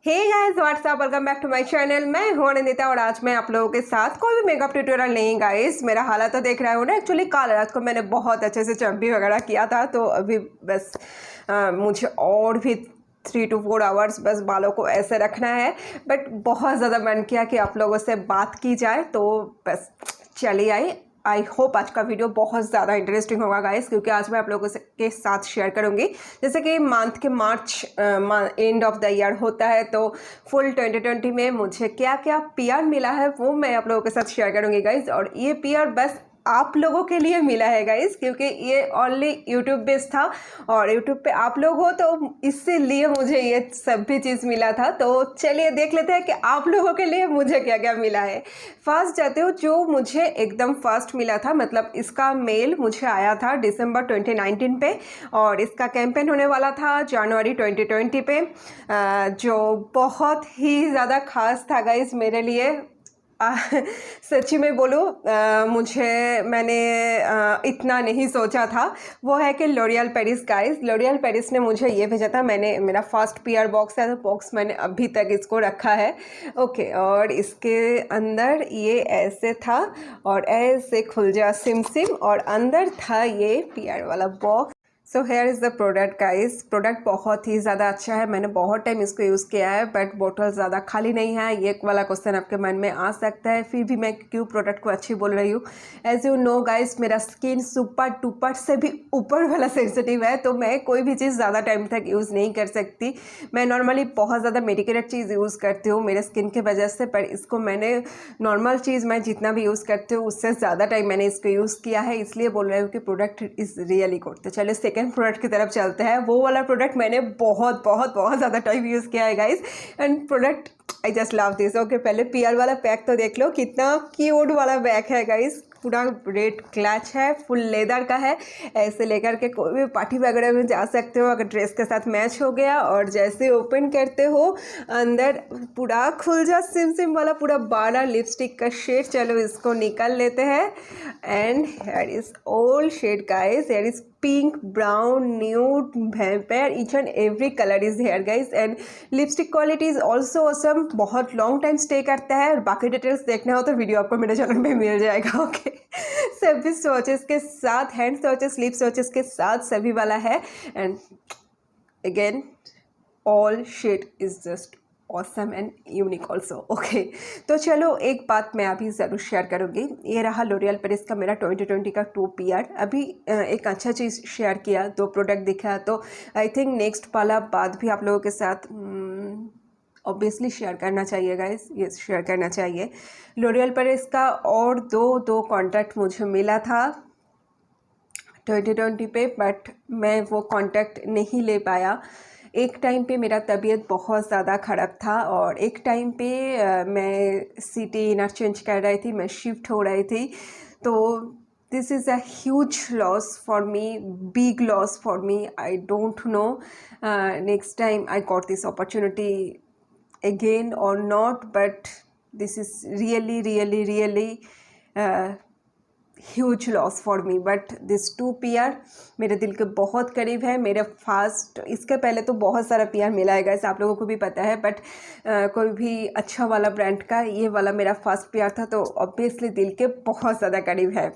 Hey guys what's up, welcome back to my channel. मैं हूं अनिंदिता और आज मैं आप लोगों के साथ कोई भी मेकअप ट्यूटोरियल नहीं गाइस। मेरा हालत तो देख रहे हो ना। एक्चुअली कल रात को मैंने बहुत अच्छे से चम्पी वगैरह किया था, तो अभी बस मुझे और भी 3 to 4 आवर्स बस बालों को ऐसे रखना है। बट बहुत ज़्यादा मन किया कि आप लोगों से बात की जाए, तो बस चली आई। आई होप आज का वीडियो बहुत ज़्यादा इंटरेस्टिंग होगा गाइस, क्योंकि आज मैं आप लोगों के साथ शेयर करूंगी जैसे कि मंथ के मार्च एंड ऑफ द ईयर होता है, तो फुल 2020 में मुझे क्या क्या पीआर मिला है वो मैं आप लोगों के साथ शेयर करूंगी गाइस। और ये पीआर बस आप लोगों के लिए मिला है गाइस, क्योंकि ये ओनली यूट्यूब बेस्ड था और यूट्यूब पे आप लोग हो, तो इसलिए मुझे ये सब भी चीज़ मिला था। तो चलिए देख लेते हैं कि आप लोगों के लिए मुझे क्या क्या मिला है। फर्स्ट जाते हो, जो मुझे एकदम फर्स्ट मिला था, मतलब इसका मेल मुझे आया था दिसंबर 2019 पे और इसका कैंपेन होने वाला था जनवरी 2020 पे, जो बहुत ही ज़्यादा खास था गाइस मेरे लिए। सच्ची में बोलूँ, मैंने इतना नहीं सोचा था। वो है कि L'Oreal Paris guys. L'Oreal Paris ने मुझे ये भेजा था। मेरा फर्स्ट पीआर बॉक्स है, तो बॉक्स मैंने अभी तक इसको रखा है। ओके, और इसके अंदर ये ऐसे था और ऐसे खुल जा सिम सिम, और अंदर था ये पीआर वाला box. So here is the product guys. Product बहुत ही ज़्यादा अच्छा है, मैंने बहुत टाइम इसको यूज़ किया है, बट बोतल ज़्यादा खाली नहीं है। ये वाला क्वेश्चन आपके मन में आ सकता है, फिर भी मैं क्यों प्रोडक्ट को अच्छी बोल रही हूँ। एज यू नो गाइस, मेरा स्किन सुपर टूपर से भी ऊपर वाला सेंसिटिव है, तो मैं कोई भी चीज़ ज़्यादा टाइम तक यूज़ नहीं कर सकती। मैं नॉर्मली बहुत ज़्यादा मेडिकेटेड चीज़ यूज़ करती हूँ मेरे स्किन के वजह से, पर इसको मैंने नॉर्मल चीज़ मैं जितना भी यूज़ करती हूँ उससे ज़्यादा टाइम मैंने इसको यूज़ किया है, इसलिए बोल रही हूँ कि प्रोडक्ट इज़ रियली गुड। तो चलिए सेकेंड प्रोडक्ट की तरफ चलते हैं। वो वाला प्रोडक्ट मैंने बहुत बहुत बहुत ज़्यादा टाइम यूज़ किया है guys, and product I just love this. Okay, पहले पीआर वाला पैक तो देख लो, कितना क्यूट वाला बैग है गाइस। पूरा रेड क्लच है, फुल लेदर का है। ऐसे लेकर के कोई भी पार्टी वगैरह में जा सकते हो अगर ड्रेस के साथ मैच हो गया। और जैसे ओपन करते हो, अंदर पूरा खुल जा सिम सिम वाला पूरा 12 लिपस्टिक का शेड। चलो इसको निकाल लेते हैं। And here is all shade guys. Here is pink, brown, nude, vampire, each and every colour is here guys. And lipstick quality is also awesome, बहुत लॉन्ग टाइम स्टे करता है। और बाकी डिटेल्स देखना हो तो वीडियो आपको मेरे चैनल पे मिल जाएगा। ओके, सभी स्वॉचेस के साथ, हैंड स्वॉचेस, लिप स्वॉचेस के साथ सभी वाला है। And again all shade is just awesome and unique also. Okay, तो चलो एक बात मैं अभी ज़रूर शेयर करूँगी। ये रहा लॉरियल पेरिस का मेरा 2020 का 2 पीआर। अभी एक अच्छा चीज़ शेयर किया, 2 प्रोडक्ट दिखा, तो आई थिंक नेक्स्ट वाला बात भी आप लोगों के साथ ऑब्वियसली शेयर करना चाहिए गाइस। ये शेयर करना चाहिए। लॉरियल पेरिस का और दो कॉन्टैक्ट मुझे मिला था 2020 पे, बट मैं वो कॉन्टैक्ट नहीं ले पाया। एक टाइम पे मेरा तबीयत बहुत ज़्यादा ख़राब था और एक टाइम पे मैं सिटी इंटरचेंज कर रही थी, मैं शिफ्ट हो रही थी। तो this is a huge loss for me, big loss for me. I don't know next time I got this opportunity again or not, but this is really huge loss for me. But this 2 PR मेरे दिल के बहुत करीब है। मेरे fast, इसके पहले तो बहुत सारा पीआर मिला है गाइस, आप लोगों को भी पता है, बट कोई भी अच्छा वाला ब्रांड का ये वाला मेरा फर्स्ट पीआर था, तो ऑब्वियसली दिल के बहुत ज़्यादा करीब है।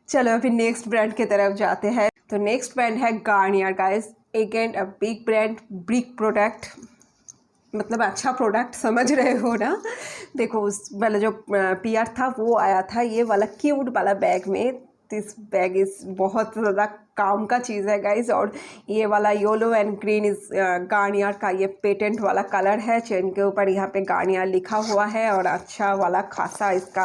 चलो अभी नेक्स्ट ब्रांड की तरफ जाते हैं। तो नेक्स्ट ब्रांड है Garnier guys. Again a big brand, big product, मतलब अच्छा प्रोडक्ट, समझ रहे हो ना। देखो उस वाला जो पीआर था वो आया था ये वाला क्यूट वाला बैग में। दिस बैग इज़ बहुत ज़्यादा काम का चीज़ है गाइस। और ये वाला yellow and green is Garnier का ये पेटेंट वाला कलर है। चेन के ऊपर यहाँ पे गार्नियर लिखा हुआ है और अच्छा वाला खासा इसका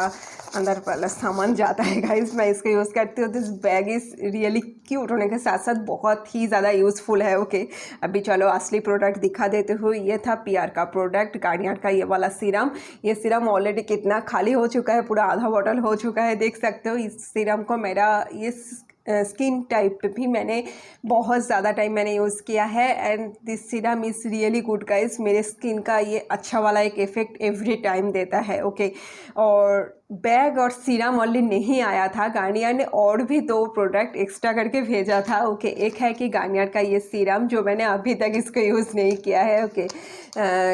अंदर वाला सामान जाता है गाइस। मैं इसको यूज़ करती हूँ। This bag is really cute होने के साथ साथ बहुत ही ज़्यादा यूज़फुल है। ओके, अभी चलो असली प्रोडक्ट दिखा देते हो। ये था पीआर का प्रोडक्ट, गार्नियर का ये वाला सीरम। ये सीरम ऑलरेडी कितना खाली हो चुका है, पूरा आधा बॉटल हो चुका है, देख सकते हो। इस सीरम को मेरा ये स्किन टाइप पे भी मैंने बहुत ज़्यादा टाइम मैंने यूज़ किया है। And this serum is really good guys. मेरे स्किन का ये अच्छा वाला एक इफ़ेक्ट एवरी टाइम देता है। ओके, और बैग और सीरम ओनली नहीं आया था, गार्नियर ने और भी 2 प्रोडक्ट एक्स्ट्रा करके भेजा था। ओके, एक है कि गार्नियर का ये सीरम जो मैंने अभी तक इसको यूज़ नहीं किया है। ओके,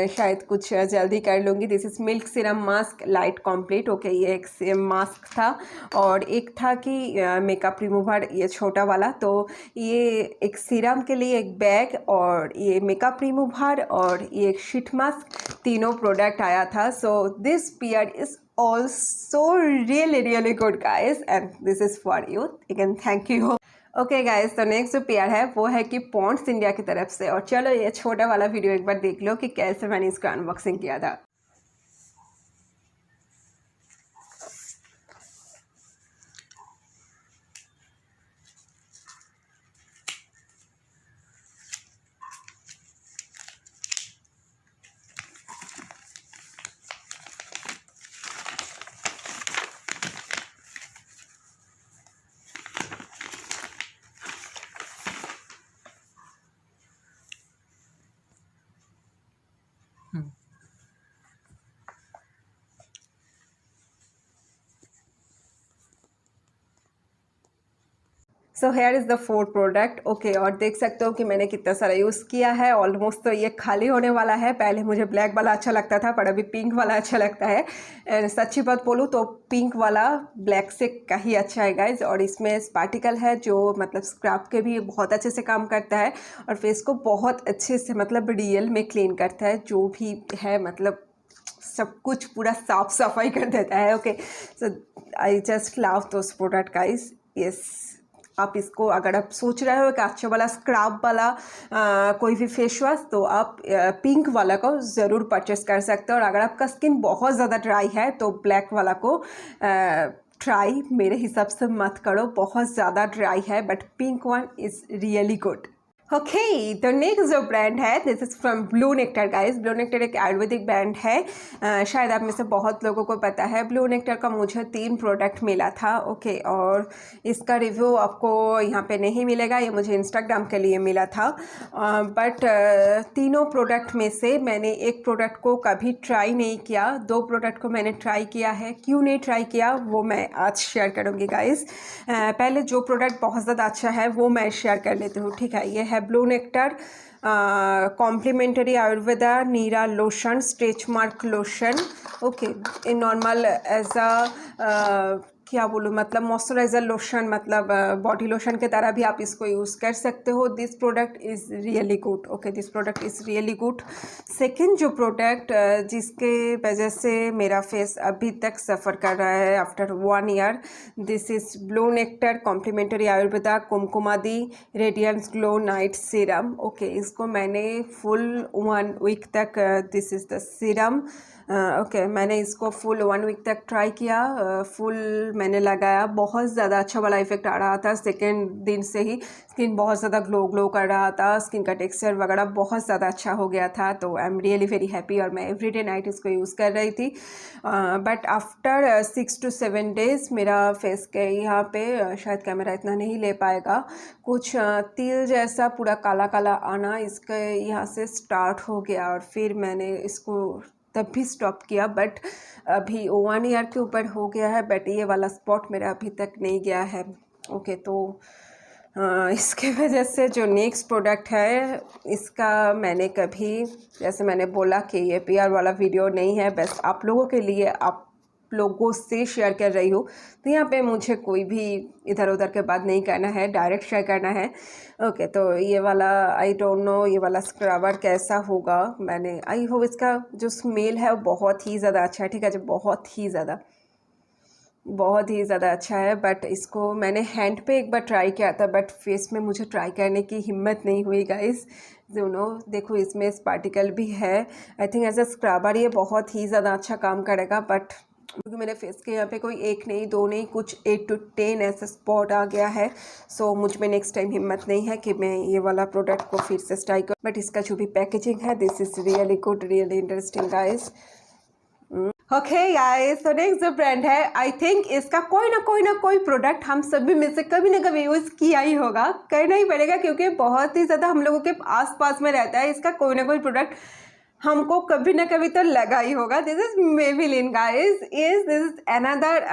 शायद कुछ जल्दी कर लूँगी। This is milk serum mask light complete. Okay, ये एक मास्क था और एक था कि मेकअप रिमूवर, ये छोटा वाला। तो ये एक सीरम के लिए एक बैग और ये मेकअप रिमूवर और ये एक शीट मास्क, तीनों प्रोडक्ट आया था। So this peer is also really good guys and this is for you, again thank you। Okay guys, तो नेक्स्ट जो पेयर है वो है कि पॉन्ड्स इंडिया की तरफ से। और चलो ये छोटा वाला वीडियो एक बार देख लो कि कैसे मैंने इसका अनबॉक्सिंग किया था। So here is the 4 product. Okay, और देख सकते हो कि मैंने कितना सारा यूज़ किया है। ऑलमोस्ट तो ये खाली होने वाला है। पहले मुझे ब्लैक वाला अच्छा लगता था पर अभी पिंक वाला अच्छा लगता है। सच्ची बात बोलूँ तो पिंक वाला ब्लैक से कहीं अच्छा है गाइज। और इसमें स्पार्टिकल है जो मतलब स्क्रब के भी बहुत अच्छे से काम करता है और फेस को बहुत अच्छे से मतलब रियल में क्लीन करता है। जो भी है मतलब सब कुछ पूरा साफ सफाई कर देता है। Okay, so I just love those product guys. Yes, आप इसको अगर आप सोच रहे हो कि अच्छा वाला स्क्रब वाला कोई भी फेस वॉश, तो आप पिंक वाला को ज़रूर परचेस कर सकते हो। और अगर आपका स्किन बहुत ज़्यादा ड्राई है तो ब्लैक वाला को ट्राई मेरे हिसाब से मत करो, बहुत ज़्यादा ड्राई है। But pink one is really good. Okay, तो नेक्स्ट जो ब्रांड है this is from blue nectar guys. Blue nectar एक आयुर्वेदिक ब्रांड है। शायद आप में से बहुत लोगों को पता है। ब्लू नेक्टर का मुझे 3 प्रोडक्ट मिला था। ओके, और इसका रिव्यू आपको यहाँ पे नहीं मिलेगा, ये मुझे इंस्टाग्राम के लिए मिला था। बट तीनों प्रोडक्ट में से मैंने एक प्रोडक्ट को कभी ट्राई नहीं किया, 2 प्रोडक्ट को मैंने ट्राई किया है। क्यों नहीं ट्राई किया वो मैं आज शेयर करूँगी गाइस। पहले जो प्रोडक्ट बहुत ज़्यादा अच्छा है वो मैं शेयर कर लेती हूँ, ठीक है। ये है Blue Nectar complimentary Ayurveda Neera lotion stretch mark lotion. Okay, in normal as a क्या बोलूँ मतलब मॉइस्चराइज़र लोशन, मतलब बॉडी लोशन के तरह भी आप इसको यूज़ कर सकते हो। This product is really good. Okay, this product is really good. Second जो प्रोडक्ट जिसके वजह से मेरा फेस अभी तक सफ़र कर रहा है after 1 year, this is Blue Nectar complimentary Ayurveda Kumkumadi radiance glow night serum. Okay, इसको मैंने फुल 1 वीक तक this is the serum. Okay, मैंने इसको फुल 1 वीक तक ट्राई किया। फुल मैंने लगाया, बहुत ज़्यादा अच्छा वाला इफेक्ट आ रहा था। सेकेंड दिन से ही स्किन बहुत ज़्यादा ग्लो कर रहा था, स्किन का टेक्सचर वगैरह बहुत ज़्यादा अच्छा हो गया था। तो I am really very happy और मैं एवरीडे नाइट इसको यूज़ कर रही थी। बट आफ्टर 6 to 7 डेज़ मेरा फेस के यहाँ पे शायद कैमरा इतना नहीं ले पाएगा, कुछ तिल जैसा पूरा काला काला आना इसके यहाँ से स्टार्ट हो गया। और फिर मैंने इसको तब भी स्टॉप किया। बट अभी 1 ईयर के ऊपर हो गया है, बट ये वाला स्पॉट मेरा अभी तक नहीं गया है। ओके, तो इसके वजह से जो नेक्स्ट प्रोडक्ट है इसका मैंने कभी, जैसे मैंने बोला कि ये PR वाला वीडियो नहीं है, बस आप लोगों के लिए, आप लोगों से शेयर कर रही हूँ। तो यहाँ पे मुझे कोई भी इधर उधर के बात नहीं करना है, डायरेक्ट शेयर करना है। ओके, तो ये वाला आई डोंट नो ये वाला स्क्रबर कैसा होगा। मैंने आई होप इसका जो स्मेल है वो बहुत ही ज़्यादा अच्छा है, ठीक है, जो बहुत ही ज़्यादा अच्छा है। बट इसको मैंने हैंड पे एक बार ट्राई किया था, बट फेस में मुझे ट्राई करने की हिम्मत नहीं हुई गाइस। यू नो, देखो इसमें स्पार्टिकल भी है। I think as a scrubber ये बहुत ही ज़्यादा अच्छा काम करेगा। बट क्योंकि मेरे फेस के यहाँ पे कोई 1 नहीं 2 नहीं कुछ 8 to 10 ऐसा स्पॉट आ गया है। सो मुझ में नेक्स्ट टाइम हिम्मत नहीं है कि मैं ये वाला प्रोडक्ट को फिर से ट्राई करूँ। बट इसका जो भी पैकेजिंग है this is really good, really interesting guys. Okay guys, तो नेक्स्ट जो ब्रांड है, आई थिंक इसका कोई ना कोई प्रोडक्ट हम सभी में से कभी ना कभी यूज़ किया ही होगा, करना ही पड़ेगा क्योंकि बहुत ही ज़्यादा हम लोगों के आसपास में रहता है। इसका कोई ना कोई प्रोडक्ट हमको कभी ना कभी तो लगा ही होगा। This is Maybelline guys, this is another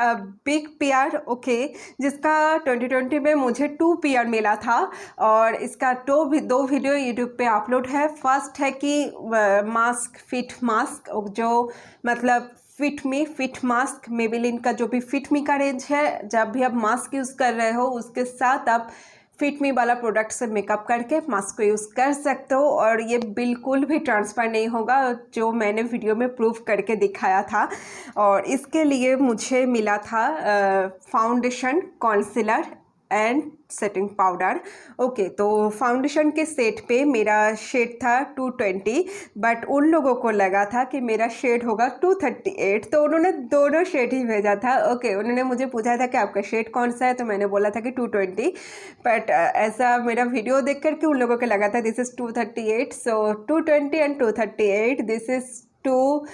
big PR, okay, जिसका 2020 में मुझे 2 पीआर मिला था और इसका दो वीडियो यूट्यूब पे अपलोड है। फर्स्ट है कि मास्क, फिट मास्क, जो मतलब फिट मास्क, मेबेलिन का जो भी फिट मी का रेंज है, जब भी आप मास्क यूज़ कर रहे हो उसके साथ आप फिट मी वाला प्रोडक्ट से मेकअप करके मास्क को यूज़ कर सकते हो और ये बिल्कुल भी ट्रांसफर नहीं होगा, जो मैंने वीडियो में प्रूफ करके दिखाया था। और इसके लिए मुझे मिला था foundation, concealer and setting powder, okay. तो फाउंडेशन के सेट पे मेरा शेड था 220, बट उन लोगों को लगा था कि मेरा शेड होगा 238, तो उन्होंने दोनों शेड ही भेजा था, ओके। उन्होंने मुझे पूछा था कि आपका शेड कौन सा है, तो मैंने बोला था कि 220, बट ऐसा मेरा वीडियो देख कर के उन लोगों को लगा था this is 238, so 220 and 238, this is to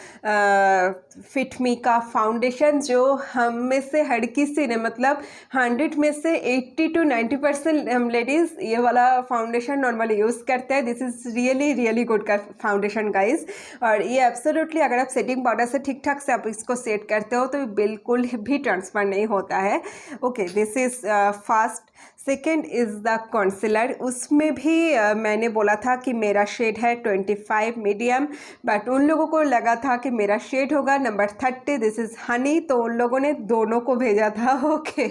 fit me का फाउंडेशन, जो हम में से हर किसी ने, मतलब 100 में से 80 to 90% हम लेडीज़ ये वाला फाउंडेशन नॉर्मली यूज़ करते हैं। दिस इज़ रियली गुड का फाउंडेशन गाइज। और ये एब्सोल्युटली अगर आप सेटिंग पाउडर से ठीक ठाक से आप इसको सेट करते हो तो बिल्कुल भी ट्रांसफर नहीं होता है, okay. This is fast. Second is the concealer, उसमें भी मैंने बोला था कि मेरा शेड है 25 मीडियम, बट उन लोगों को लगा था कि मेरा शेड होगा नंबर 30, दिस इज़ हनी, तो उन लोगों ने दोनों को भेजा था, okay.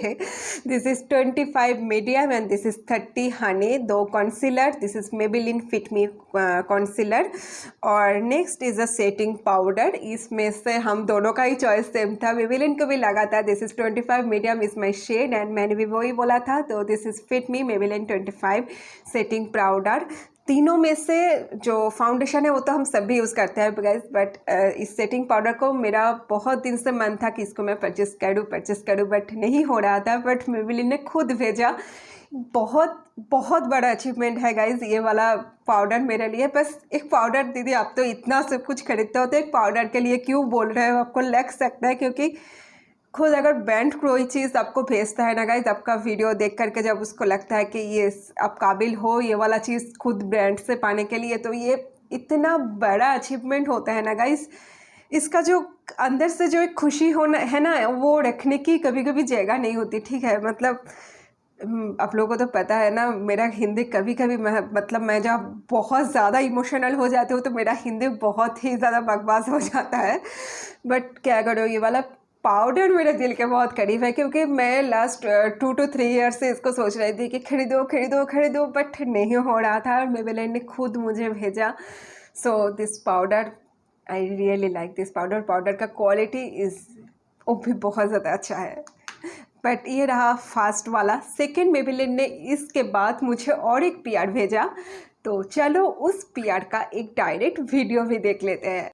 This is 25 medium and this is 30 honey, दो concealer, this is Maybelline fit me concealer. और next is a setting powder, इसमें से हम दोनों का ही चॉइस सेम था, मेबेलिन को भी लगा था this is 25 medium is my shade and मैंने भी वही बोला था, तो this is fit me Maybelline 25 setting powder. तीनों में से जो फाउंडेशन है वो तो हम सभी यूज़ करते हैं गाइस, बट इस सेटिंग पाउडर को मेरा बहुत दिन से मन था कि इसको मैं परचेस करूँ, बट नहीं हो रहा था, बट मेबेलिन ने खुद भेजा। बहुत बड़ा अचीवमेंट है गाइज ये वाला पाउडर मेरे लिए। बस एक पाउडर, दीदी आप तो इतना सब कुछ खरीदते हो तो एक पाउडर के लिए क्यों बोल रहे हो, आपको लग सकता है, क्योंकि खुद अगर ब्रांड कोई चीज़ आपको भेजता है ना गाइज, आपका वीडियो देख करके जब उसको लगता है कि ये आप काबिल हो ये वाला चीज़ खुद ब्रांड से पाने के लिए, तो ये इतना बड़ा अचीवमेंट होता है ना गाइज। इसका जो अंदर से जो एक खुशी होना है ना, वो रखने की कभी कभी जगह नहीं होती, ठीक है। मतलब आप लोगों को तो पता है ना, मेरा हिंदी कभी कभी मतलब मैं जब बहुत ज़्यादा इमोशनल हो जाती हूँ तो मेरा हिंदी बहुत ही ज़्यादा बकवास हो जाता है, बट क्या करो, ये वाला पाउडर मेरे दिल के बहुत करीब है, क्योंकि मैं लास्ट 2 to 3 ईयर्स से इसको सोच रही थी कि खरीदो, बट नहीं हो रहा था और मेबेलिन ने खुद मुझे भेजा। So this powder, I really like this powder का क्वालिटी इज़ वो भी बहुत ज़्यादा अच्छा है। बट ये रहा फास्ट वाला। सेकेंड मेबेलिन ने इसके बाद मुझे और एक पीआर भेजा, तो चलो उस पीआर का एक डायरेक्ट वीडियो भी देख लेते हैं।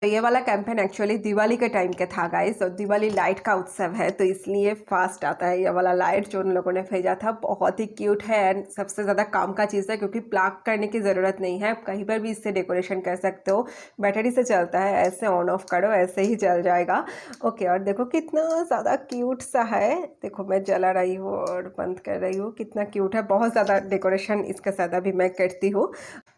ये वाला कैंपेन एक्चुअली दिवाली के टाइम के था गाइस, और दिवाली लाइट का उत्सव है तो इसलिए फास्ट आता है। ये वाला लाइट जो उन लोगों ने भेजा था बहुत ही क्यूट है एंड सबसे ज़्यादा काम का चीज़ है, क्योंकि प्लग करने की ज़रूरत नहीं है, आप कहीं पर भी इससे डेकोरेशन कर सकते हो। बैटरी से चलता है, ऐसे ऑन ऑफ करो ऐसे ही जल जाएगा, ओके। और देखो कितना ज़्यादा क्यूट सा है, देखो मैं जला रही हूँ और बंद कर रही हूँ, कितना क्यूट है। बहुत ज़्यादा डेकोरेशन इसके साथ अभी मैं करती हूँ।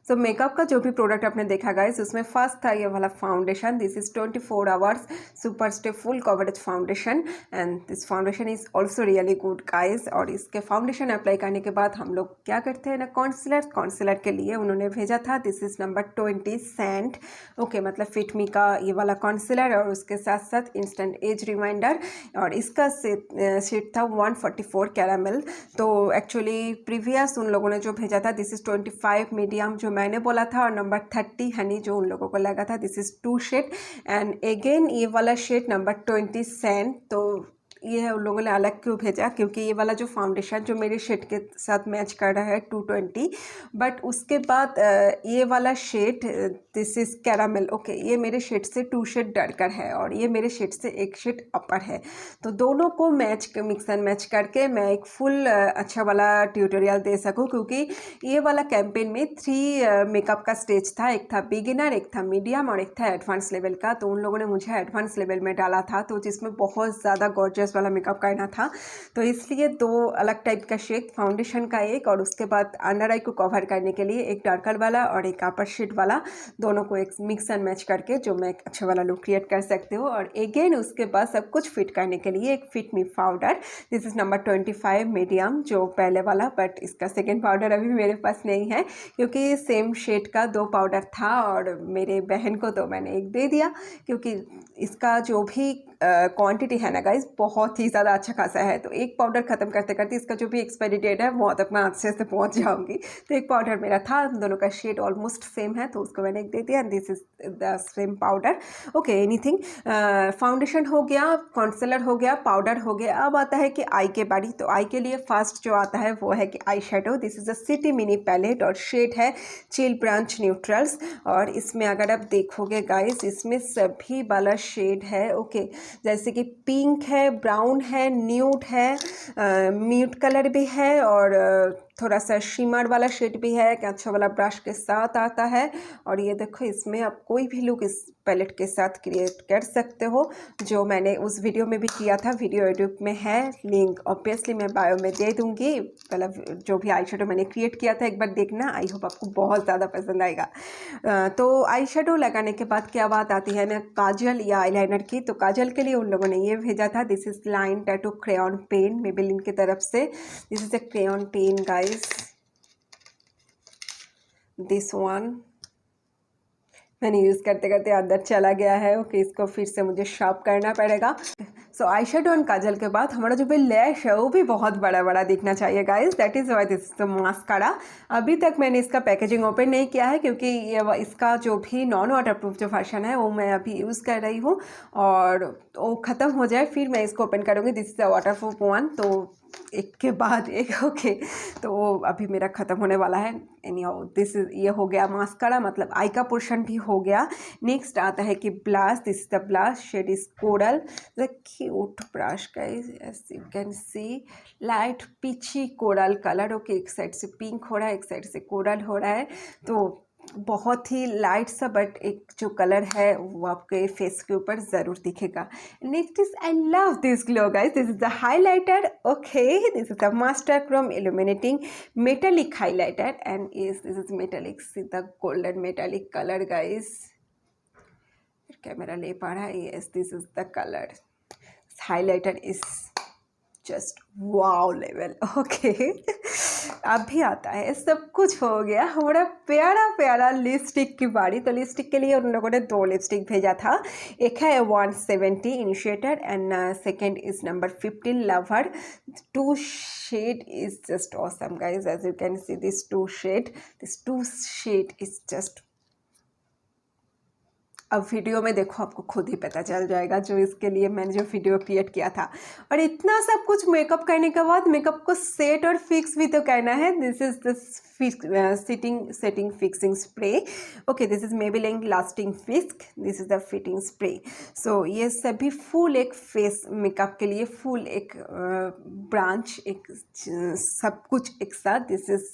सो मेकअप का जो भी प्रोडक्ट आपने देखा गाइस, उसमें फर्स्ट था ये वाला foundation, this is 24 hours super stay full coverage foundation and this foundation is also really good guys. और इसके फाउंडेशन अप्लाई करने के बाद हम लोग क्या करते हैं ना, कॉन्सिलर के लिए उन्होंने भेजा था, this is number 20 sand, okay, मतलब फिट मी का ये वाला कॉन्सिलर और उसके साथ साथ इंस्टेंट एज रिमाइंडर। और इसका शेड था 144 कैरामल। तो एक्चुअली प्रीवियस उन लोगों ने जो भेजा था दिस इज़ 25 मीडियम जो मैंने बोला था, और नंबर 30 हनी जो उन लोगों को लगा था, this is 2 shade and again ये वाला शेड नंबर 20 सैंड। तो ये उन लोगों ने अलग क्यों भेजा, क्योंकि ये वाला जो फाउंडेशन जो मेरे शेड के साथ मैच कर रहा है 220, बट उसके बाद ये वाला shade this is caramel. Okay, ये मेरे शेड से 2 शेड डार्कर है और ये मेरे शेड से 1 शेड अपर है। तो दोनों को मिक्स एंड मैच करके मैं एक फुल अच्छा वाला ट्यूटोरियल दे सकूं, क्योंकि ये वाला कैंपेन में 3 मेकअप का स्टेज था। एक था बिगिनर, एक था मीडियम और एक था एडवांस लेवल का। तो उन लोगों ने मुझे एडवांस लेवल में डाला था, तो जिसमें बहुत ज़्यादा गॉर्जियस वाला मेकअप करना था, तो इसलिए 2 अलग टाइप का शेड, फाउंडेशन का एक और उसके बाद अंडर आई को कवर करने के लिए एक डार्कर वाला और एक अपर शेड वाला, दोनों को एक मिक्स एंड मैच करके जो मैं एक अच्छा वाला लुक क्रिएट कर सकती हूँ। और अगेन उसके बाद सब कुछ फिट करने के लिए एक fit me powder, this is number 25 medium, जो पहले वाला, बट इसका सेकेंड पाउडर अभी मेरे पास नहीं है, क्योंकि सेम शेड का 2 पाउडर था और मेरे बहन को तो मैंने एक दे दिया, क्योंकि इसका जो भी क्वांटिटी है ना गाइस बहुत ही ज़्यादा अच्छा खासा है। तो एक पाउडर ख़त्म करते करते इसका जो भी एक्सपायरी डेट है वहाँ तक मैं अच्छे से पहुँच जाऊँगी। तो एक पाउडर मेरा था, दोनों का शेड ऑलमोस्ट सेम है, तो उसको मैंने एक दे दिया। This is the same powder. Okay, anything, foundation हो गया, कंसीलर हो गया, पाउडर हो गया। अब आता है कि आई के बारी। तो आई के लिए फर्स्ट जो आता है वो है कि eye shadow. This is a city mini palette और शेड है चिल ब्रांच न्यूट्रल्स। और इसमें अगर आप देखोगे गाइस, इसमें सभी वाला शेड है। ओके, जैसे कि पिंक है, ब्राउन है, न्यूड है, म्यूट कलर भी है और थोड़ा सा शिमर वाला शेड भी है कि अच्छा वाला ब्रश के साथ आता है। और ये देखो, इसमें आप कोई भी लुक इस पैलेट के साथ क्रिएट कर सकते हो, जो मैंने उस वीडियो में भी किया था। वीडियो यूट्यूब में है, लिंक ऑब्वियसली मैं बायो में दे दूँगी। पहला जो भी आई शेडो मैंने क्रिएट किया था एक बार देखना, आई होप आपको बहुत ज़्यादा पसंद आएगा। तो आई शेडो लगाने के बाद क्या बात आती है ना, काजल या आईलाइनर की। तो काजल के लिए उन लोगों ने ये भेजा था, this is line tattoo crayon pen, Maybelline की तरफ से। This is a crayon pen guys, this one मैंने यूज़ करते करते अंदर चला गया है। ओके, इसको फिर से मुझे शार्प करना पड़ेगा। सो आई शेडो एंड काजल के बाद हमारा जो भी लैश है वो भी बहुत बड़ा बड़ा दिखना चाहिए guys, that is why this the mascara. अभी तक मैंने इसका पैकेजिंग ओपन नहीं किया है, क्योंकि ये इसका जो भी नॉन वाटर प्रूफ जो वर्जन है वो मैं अभी यूज़ कर रही हूँ, और वो ख़त्म हो जाए फिर मैं इसको ओपन करूँगी। This is the water proof one, तो एक के बाद एक। ओके, तो अभी मेरा ख़त्म होने वाला है। एनी हाउ, दिस इज ये हो गया मास्कारा, मतलब आई का पोर्शन भी हो गया। नेक्स्ट आता है कि blush, this is the blush, shade is coral, the cute brush guys, as you can see, light peachy coral colour. Okay, एक साइड से पिंक हो रहा है, एक साइड से कोरल हो रहा है, तो बहुत ही लाइट सा, बट एक जो कलर है वो आपके फेस के ऊपर ज़रूर दिखेगा। Next is, I love this glow guys, this is the highlighter. Okay, this is the master Chrome illuminating metallic highlighter and this is metallic, see the golden metallic colour guys. Camera ले पा रहा है, yes, this is the colour. Highlighter is just wow level. Okay, अभी आता है, सब कुछ हो गया, हमारा प्यारा प्यारा लिपस्टिक की बारी। तो लिपस्टिक के लिए उन लोगों ने 2 लिपस्टिक भेजा था, एक है 170 initiator and second is number 15 lover. 2 shade is just awesome guys, as you can see this 2 shade is just, अब वीडियो में देखो आपको खुद ही पता चल जाएगा, जो इसके लिए मैंने जो वीडियो क्रिएट किया था। और इतना सब कुछ मेकअप करने के बाद मेकअप को सेट और फिक्स भी तो करना है। This is the setting fixing spray. Okay, this is Maybelline lasting fix, this is the fitting spray. So ये सभी फुल एक फेस मेकअप के लिए फुल एक ब्रांच, एक सब कुछ एक साथ, दिस इज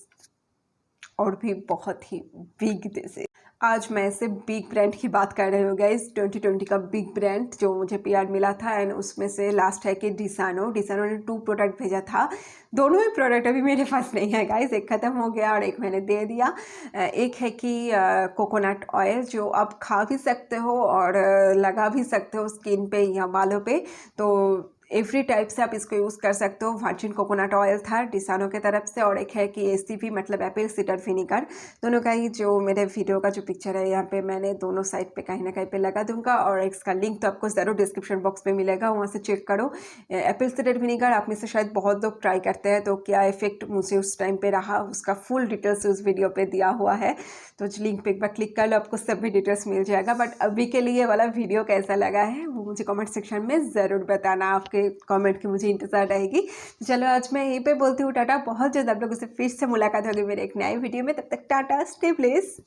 और भी बहुत ही बिग। दिस इज, आज मैं ऐसे बिग ब्रांड की बात कर रही हूँ गाइस, 2020 का बिग ब्रांड जो मुझे पीआर मिला था, एंड उसमें से लास्ट है कि डिसानो ने 2 प्रोडक्ट भेजा था। दोनों ही प्रोडक्ट अभी मेरे पास नहीं है गाइस, एक ख़त्म हो गया और एक मैंने दे दिया। एक है कि कोकोनट ऑयल, जो आप खा भी सकते हो और लगा भी सकते हो स्किन पे या बालों पे, तो एवरी टाइप से आप इसको यूज़ कर सकते हो। वर्जिन कोकोनट ऑयल था डिसानो की तरफ से, और एक है कि एसीपी मतलब एप्पल सीडर विनीगर। दोनों का ही जो मेरे वीडियो का जो पिक्चर है यहाँ पे मैंने दोनों साइड पे कहीं ना कहीं पे लगा दूंगा, और इसका लिंक तो आपको ज़रूर डिस्क्रिप्शन बॉक्स में मिलेगा, वहाँ से चेक करो। एप्पल सीडर विनीगर आप में से शायद बहुत लोग ट्राई करते हैं, तो क्या इफेक्ट मुझे उस टाइम पर रहा उसका फुल डिटेल्स उस वीडियो पर दिया हुआ है, तो लिंक पर एक बार क्लिक कर लो, आपको सभी डिटेल्स मिल जाएगा। बट अभी के लिए वाला वीडियो कैसा लगा है वो मुझे कमेंट सेक्शन में ज़रूर बताना। आपके आपके कमेंट की मुझे इंतज़ार रहेगी। तो चलो आज मैं यहीं पे बोलती हूँ टाटा। बहुत जल्द आप लोगों से फिर से मुलाकात होगी मेरे एक नए वीडियो में। तब तक टाटा, स्टे ब्लेस्ड।